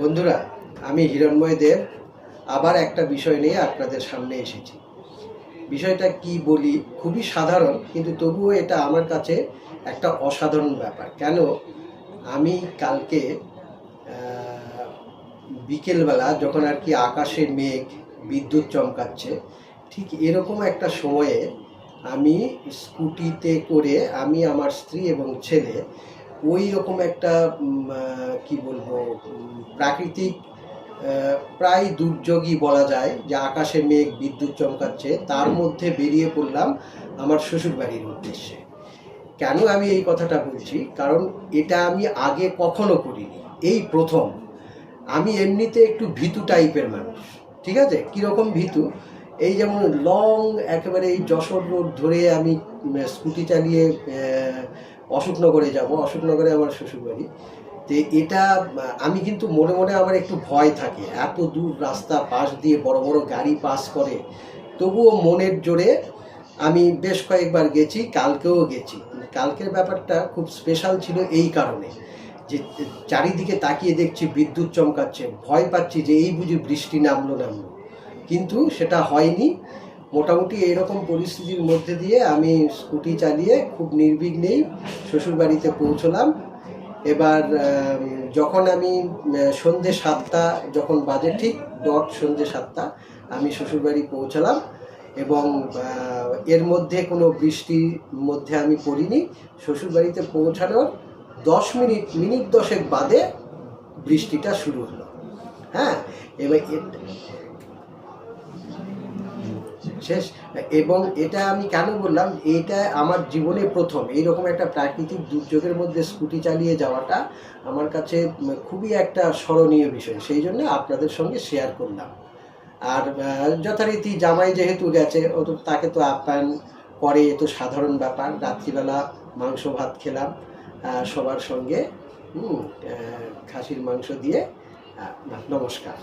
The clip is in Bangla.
বন্ধুরা, আমি হিরণময় দেব আবার একটা বিষয় নিয়ে আপনাদের সামনে এসেছি। বিষয়টা কি বলি, খুবই সাধারণ, কিন্তু তবুও এটা আমার কাছে একটা অসাধারণ ব্যাপার। কেন? আমি কালকে বিকেলবেলা যখন আর কি আকাশে মেঘ, বিদ্যুৎ চমকাচ্ছে, ঠিক এরকম একটা সময়ে আমি স্কুটিতে করে আমি, আমার স্ত্রী এবং ছেলে ওই রকম একটা কি বলবো, প্রাকৃতিক প্রায় দুর্যোগই বলা যায়, যে আকাশে মেঘ, বিদ্যুৎ চমকাচ্ছে, তার মধ্যে বেরিয়ে পড়লাম আমার শ্বশুরবাড়ির উদ্দেশ্যে। কেন আমি এই কথাটা বলছি? কারণ এটা আমি আগে কখনো করিনি, এই প্রথম। আমি এমনিতে একটু ভীতু টাইপের মানুষ, ঠিক আছে? কীরকম ভীতু? এই যেমন লং একেবারে এই যশোর রোড ধরে আমি স্কুটি চালিয়ে অশোকনগরে যাব। অশোকনগরে আমার শ্বশুরবাড়ি। তো এটা আমি কিন্তু মনে মনে আমার একটু ভয় থাকে, এত দূর রাস্তা, পাশ দিয়ে বড় বড় গাড়ি পাস করে। তবুও মনের জোরে আমি বেশ কয়েকবার গেছি, কালকেও গেছি। কালকের ব্যাপারটা খুব স্পেশাল ছিল এই কারণে যে চারিদিকে তাকিয়ে দেখছি বিদ্যুৎ চমকাচ্ছে, ভয় পাচ্ছি যে এই বুঝি বৃষ্টি নামলো। কিন্তু সেটা হয়নি। মোটামুটি এইরকম পরিস্থিতির মধ্যে দিয়ে আমি স্কুটি চালিয়ে খুব নির্বিঘ্নেই শ্বশুরবাড়িতে পৌঁছলাম। এবার যখন আমি সন্ধ্যে 7টা যখন বাজে, ঠিক ডট সন্ধ্যে 7টা আমি শ্বশুরবাড়ি পৌঁছলাম, এবং এর মধ্যে কোনো বৃষ্টির মধ্যে আমি পড়িনি। শ্বশুরবাড়িতে পৌঁছানোর 10 মিনিট 10 বাদে বৃষ্টিটা শুরু হলো। হ্যাঁ, এবার শেষ। এবং এটা আমি কেন বললাম, এটা আমার জীবনে প্রথম এইরকম একটা প্রাকৃতিক দুর্যোগের মধ্যে স্কুটি চালিয়ে যাওয়াটা আমার কাছে খুবই একটা স্মরণীয় বিষয়, সেই জন্য আপনাদের সঙ্গে শেয়ার করলাম। আর যথারীতি জামাই যেহেতু গেছে, ও তো তাকে তো আপ্যায়ন করে, এ তো সাধারণ ব্যাপার। রাত্রিবেলা মাংস ভাত খেলাম সবার সঙ্গে, খাসির মাংস দিয়ে। নমস্কার।